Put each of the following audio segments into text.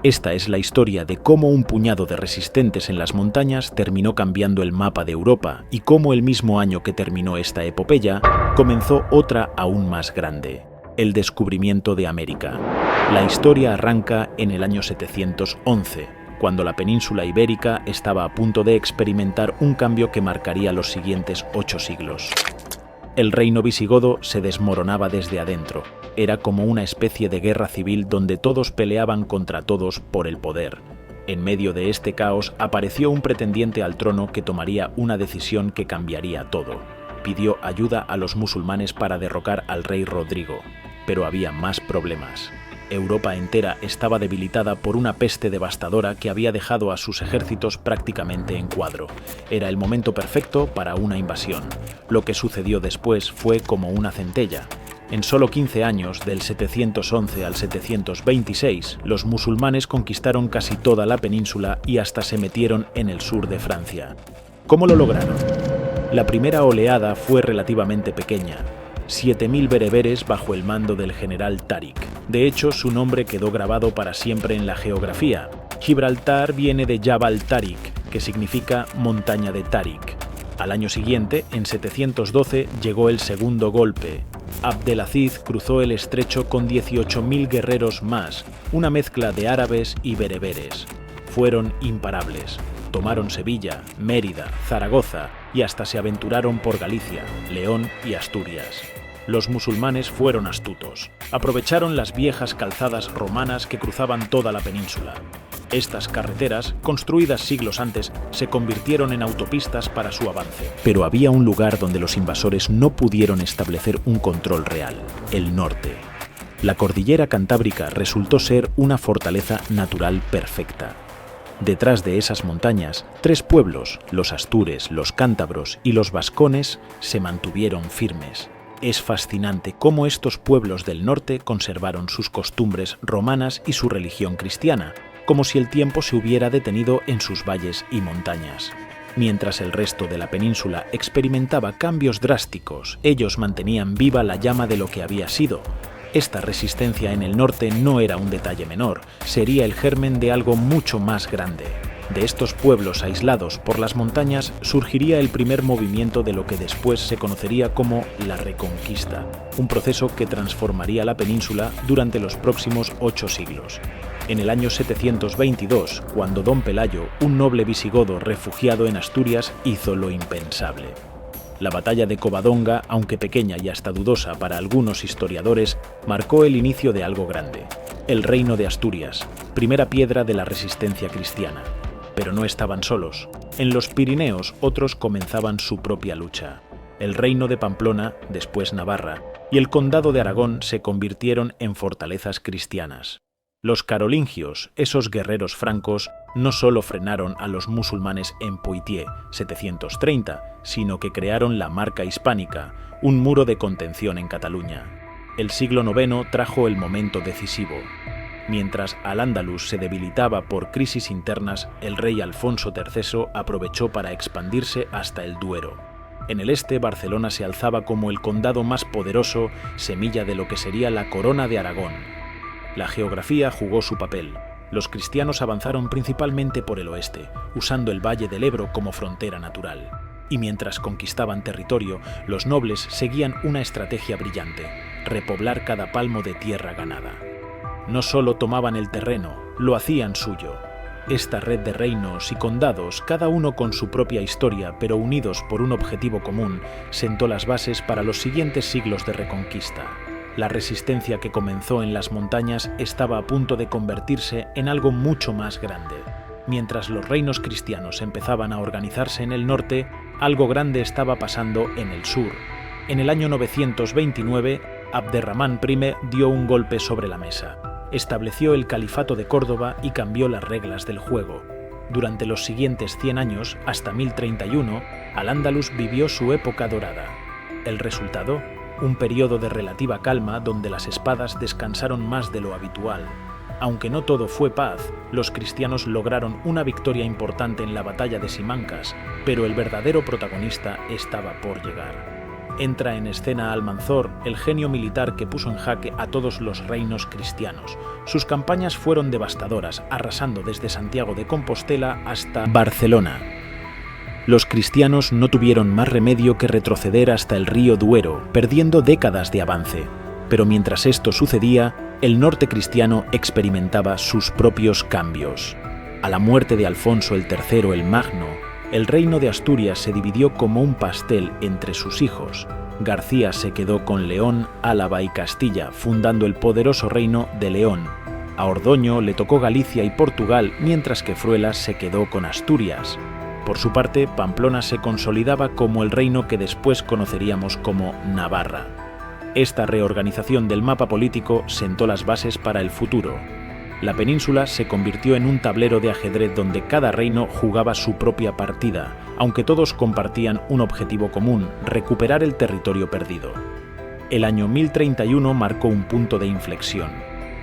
Esta es la historia de cómo un puñado de resistentes en las montañas terminó cambiando el mapa de Europa y cómo el mismo año que terminó esta epopeya, comenzó otra aún más grande, el descubrimiento de América. La historia arranca en el año 711, cuando la península ibérica estaba a punto de experimentar un cambio que marcaría los siguientes 8 siglos. El reino visigodo se desmoronaba desde adentro. Era como una especie de guerra civil donde todos peleaban contra todos por el poder. En medio de este caos apareció un pretendiente al trono que tomaría una decisión que cambiaría todo. Pidió ayuda a los musulmanes para derrocar al rey Rodrigo, pero había más problemas. Europa entera estaba debilitada por una peste devastadora que había dejado a sus ejércitos prácticamente en cuadro. Era el momento perfecto para una invasión. Lo que sucedió después fue como una centella. En solo 15 años, del 711 al 726, los musulmanes conquistaron casi toda la península y hasta se metieron en el sur de Francia. ¿Cómo lo lograron? La primera oleada fue relativamente pequeña. 7.000 bereberes bajo el mando del general Tárik. De hecho, su nombre quedó grabado para siempre en la geografía. Gibraltar viene de Jabal Tárik, que significa montaña de Tárik. Al año siguiente, en 712, llegó el segundo golpe. Abdelaziz cruzó el estrecho con 18.000 guerreros más, una mezcla de árabes y bereberes. Fueron imparables. Tomaron Sevilla, Mérida, Zaragoza y hasta se aventuraron por Galicia, León y Asturias. Los musulmanes fueron astutos. Aprovecharon las viejas calzadas romanas que cruzaban toda la península. Estas carreteras, construidas siglos antes, se convirtieron en autopistas para su avance. Pero había un lugar donde los invasores no pudieron establecer un control real: el norte. La cordillera Cantábrica resultó ser una fortaleza natural perfecta. Detrás de esas montañas, 3 pueblos, los astures, los cántabros y los vascones, se mantuvieron firmes. Es fascinante cómo estos pueblos del norte conservaron sus costumbres romanas y su religión cristiana, como si el tiempo se hubiera detenido en sus valles y montañas. Mientras el resto de la península experimentaba cambios drásticos, ellos mantenían viva la llama de lo que había sido. Esta resistencia en el norte no era un detalle menor, sería el germen de algo mucho más grande. De estos pueblos aislados por las montañas surgiría el primer movimiento de lo que después se conocería como la Reconquista, un proceso que transformaría la península durante los próximos 8 siglos. En el año 722, cuando Don Pelayo, un noble visigodo refugiado en Asturias, hizo lo impensable. La batalla de Covadonga, aunque pequeña y hasta dudosa para algunos historiadores, marcó el inicio de algo grande: el Reino de Asturias, primera piedra de la resistencia cristiana. Pero no estaban solos. En los Pirineos otros comenzaban su propia lucha. El Reino de Pamplona, después Navarra, y el Condado de Aragón se convirtieron en fortalezas cristianas. Los carolingios, esos guerreros francos, no solo frenaron a los musulmanes en Poitiers, 730, sino que crearon la Marca Hispánica, un muro de contención en Cataluña. El siglo IX trajo el momento decisivo. Mientras Al-Ándalus se debilitaba por crisis internas, el rey Alfonso III aprovechó para expandirse hasta el Duero. En el este, Barcelona se alzaba como el condado más poderoso, semilla de lo que sería la Corona de Aragón. La geografía jugó su papel. Los cristianos avanzaron principalmente por el oeste, usando el Valle del Ebro como frontera natural. Y mientras conquistaban territorio, los nobles seguían una estrategia brillante: repoblar cada palmo de tierra ganada. No solo tomaban el terreno, lo hacían suyo. Esta red de reinos y condados, cada uno con su propia historia, pero unidos por un objetivo común, sentó las bases para los siguientes siglos de reconquista. La resistencia que comenzó en las montañas estaba a punto de convertirse en algo mucho más grande. Mientras los reinos cristianos empezaban a organizarse en el norte, algo grande estaba pasando en el sur. En el año 929, Abderramán I dio un golpe sobre la mesa. Estableció el Califato de Córdoba y cambió las reglas del juego. Durante los siguientes 100 años, hasta 1031, Al-Ándalus vivió su época dorada. El resultado: un periodo de relativa calma donde las espadas descansaron más de lo habitual. Aunque no todo fue paz, los cristianos lograron una victoria importante en la batalla de Simancas, pero el verdadero protagonista estaba por llegar. entra en escena Almanzor, el genio militar que puso en jaque a todos los reinos cristianos. Sus campañas fueron devastadoras, arrasando desde Santiago de Compostela hasta Barcelona. Los cristianos no tuvieron más remedio que retroceder hasta el río Duero, perdiendo décadas de avance. Pero mientras esto sucedía, el norte cristiano experimentaba sus propios cambios. A la muerte de Alfonso el III el Magno, el reino de Asturias se dividió como un pastel entre sus hijos. García se quedó con León, Álava y Castilla, fundando el poderoso reino de León. A Ordoño le tocó Galicia y Portugal, mientras que Fruelas se quedó con Asturias. Por su parte, Pamplona se consolidaba como el reino que después conoceríamos como Navarra. Esta reorganización del mapa político sentó las bases para el futuro. La península se convirtió en un tablero de ajedrez donde cada reino jugaba su propia partida, aunque todos compartían un objetivo común: recuperar el territorio perdido. El año 1031 marcó un punto de inflexión.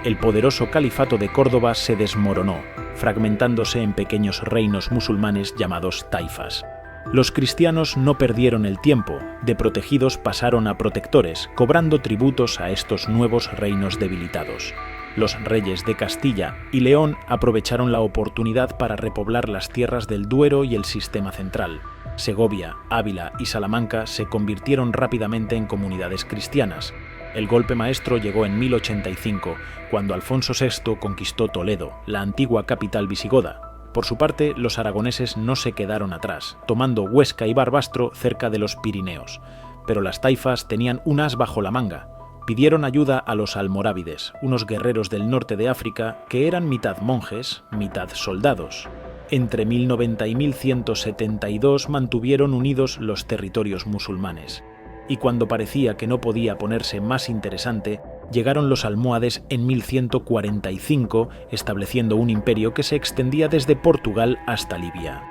El poderoso califato de Córdoba se desmoronó, fragmentándose en pequeños reinos musulmanes llamados taifas. Los cristianos no perdieron el tiempo, de protegidos pasaron a protectores, cobrando tributos a estos nuevos reinos debilitados. Los reyes de Castilla y León aprovecharon la oportunidad para repoblar las tierras del Duero y el sistema central. Segovia, Ávila y Salamanca se convirtieron rápidamente en comunidades cristianas. El golpe maestro llegó en 1085, cuando Alfonso VI conquistó Toledo, la antigua capital visigoda. Por su parte, los aragoneses no se quedaron atrás, tomando Huesca y Barbastro cerca de los Pirineos. Pero las taifas tenían un as bajo la manga. Pidieron ayuda a los almorávides, unos guerreros del norte de África que eran mitad monjes, mitad soldados. Entre 1090 y 1172 mantuvieron unidos los territorios musulmanes. Y cuando parecía que no podía ponerse más interesante, llegaron los almohades en 1145, estableciendo un imperio que se extendía desde Portugal hasta Libia.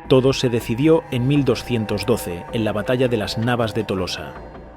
Todo se decidió en 1212, en la batalla de las Navas de Tolosa.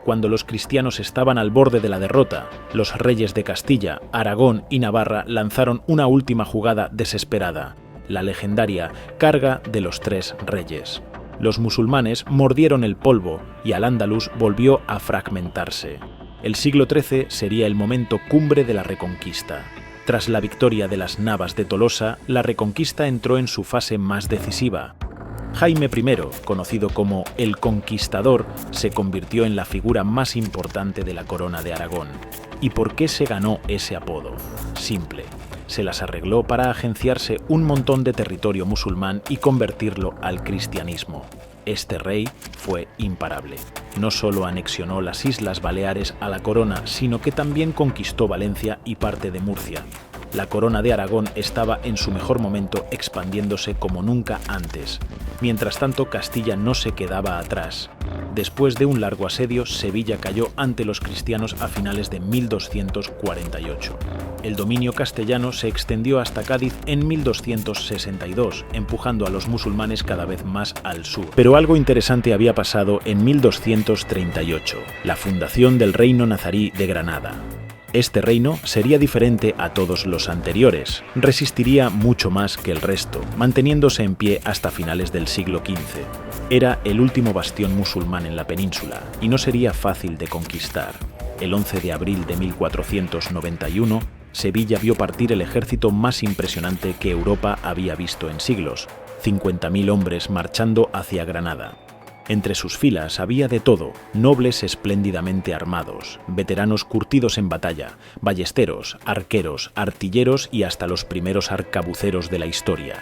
Cuando los cristianos estaban al borde de la derrota, los reyes de Castilla, Aragón y Navarra lanzaron una última jugada desesperada, la legendaria Carga de los Tres Reyes. Los musulmanes mordieron el polvo y Al-Ándalus volvió a fragmentarse. El siglo XIII sería el momento cumbre de la Reconquista. Tras la victoria de las Navas de Tolosa, la Reconquista entró en su fase más decisiva. Jaime I, conocido como el Conquistador, se convirtió en la figura más importante de la corona de Aragón. ¿Y por qué se ganó ese apodo? Simple. Se las arregló para agenciarse un montón de territorio musulmán y convertirlo al cristianismo. Este rey fue imparable. No solo anexionó las Islas Baleares a la corona, sino que también conquistó Valencia y parte de Murcia. La corona de Aragón estaba en su mejor momento, expandiéndose como nunca antes. Mientras tanto, Castilla no se quedaba atrás. Después de un largo asedio, Sevilla cayó ante los cristianos a finales de 1248. El dominio castellano se extendió hasta Cádiz en 1262, empujando a los musulmanes cada vez más al sur. Pero algo interesante había pasado en 1238, la fundación del Reino Nazarí de Granada. Este reino sería diferente a todos los anteriores, resistiría mucho más que el resto, manteniéndose en pie hasta finales del siglo XV. Era el último bastión musulmán en la península y no sería fácil de conquistar. El 11 de abril de 1491, Sevilla vio partir el ejército más impresionante que Europa había visto en siglos, 50.000 hombres marchando hacia Granada. Entre sus filas había de todo: nobles espléndidamente armados, veteranos curtidos en batalla, ballesteros, arqueros, artilleros y hasta los primeros arcabuceros de la historia.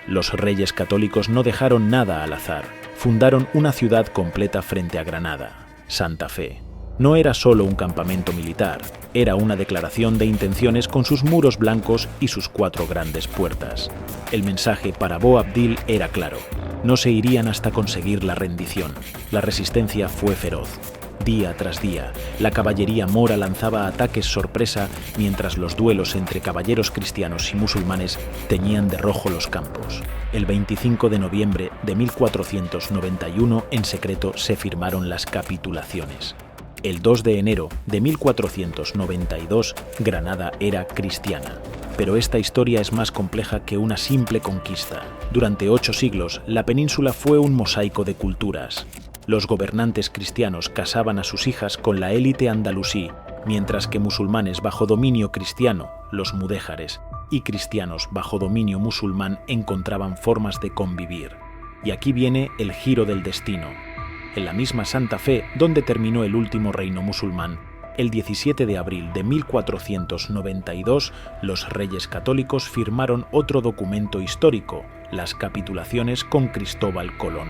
Los reyes católicos no dejaron nada al azar, fundaron una ciudad completa frente a Granada, Santa Fe. No era solo un campamento militar, era una declaración de intenciones con sus muros blancos y sus 4 grandes puertas. El mensaje para Boabdil era claro: no se irían hasta conseguir la rendición. La resistencia fue feroz. Día tras día, la caballería mora lanzaba ataques sorpresa, mientras los duelos entre caballeros cristianos y musulmanes teñían de rojo los campos. El 25 de noviembre de 1491, en secreto, se firmaron las capitulaciones. El 2 de enero de 1492, Granada era cristiana. Pero esta historia es más compleja que una simple conquista. Durante 8 siglos, la península fue un mosaico de culturas. Los gobernantes cristianos casaban a sus hijas con la élite andalusí, mientras que musulmanes bajo dominio cristiano, los mudéjares, y cristianos bajo dominio musulmán encontraban formas de convivir. Y aquí viene el giro del destino. En la misma Santa Fe, donde terminó el último reino musulmán, el 17 de abril de 1492, los reyes católicos firmaron otro documento histórico, las capitulaciones con Cristóbal Colón.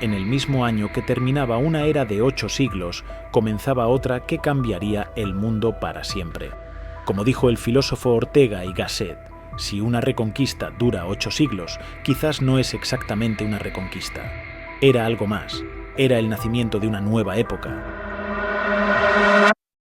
En el mismo año que terminaba una era de 8 siglos, comenzaba otra que cambiaría el mundo para siempre. Como dijo el filósofo Ortega y Gasset, si una reconquista dura 8 siglos, quizás no es exactamente una reconquista. Era algo más, era el nacimiento de una nueva época,